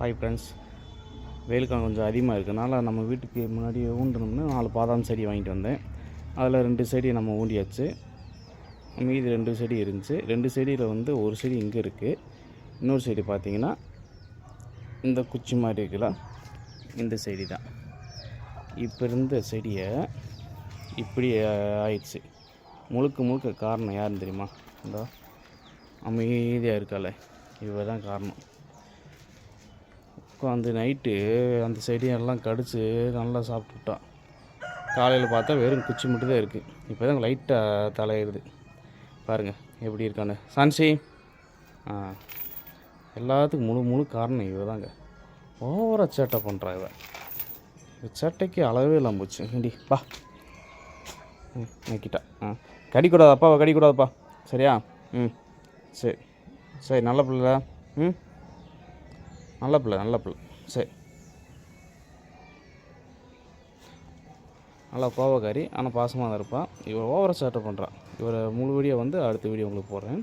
Hi friends, வெயில் காலம் கொஞ்சம் அதிகமாக இருக்கனால நம்ம வீட்டுக்கு முன்னாடி ஊண்டணும்னு 4 பாதாம் செடி வாங்கிட்டு வந்தேன். அதில் 2 செடி நம்ம ஊண்டியாச்சு. மீதி 2 செடி இருந்துச்சு. 2 செடியில் வந்து ஒரு செடி இங்கே இருக்குது. இன்னொரு செடி பார்த்திங்கன்னா இந்த குச்சி மாதிரி இருக்குல்ல, இந்த செடி தான். இப்போ இருந்த செடியை இப்படி ஆயிடுச்சு. முழுக்க காரணம் யாருன்னு தெரியுமா? இந்த அமைதியாக இருக்கால, இவ தான் காரணம். உட்காந்து நைட்டு அந்த செடியெல்லாம் கடித்து நல்லா சாப்பிட்டுட்டான். காலையில் பார்த்தா வெறும் குச்சி மட்டும் தான் இருக்குது. இப்போ தான் லைட்டாக தலையிடுது. பாருங்கள் எப்படி இருக்கான்னு. சான்சி எல்லாத்துக்கும் முழு காரணம் இவ தாங்க. ஓவராக சேட்டை பண்ணுறா இவ. சேட்டைக்கு அளவே இல்லாமல் போச்சு. ஏண்டி பா நக்கிட்டா. கடிக்கூடாது, அப்பாவை கடிக்கூடாதுப்பா, சரியா? சரி சரி, நல்ல பிள்ளை. நல்ல பிள்ளை. சரி, நல்லா கோவக்காரி, ஆனால் பாசமாக தான் இருப்பாள். இவள் ஓவராக சேட்டை பண்ணுறான். இவரை முழு வீடியோ வந்து அடுத்த வீடியோ உங்களுக்கு போடுறேன்.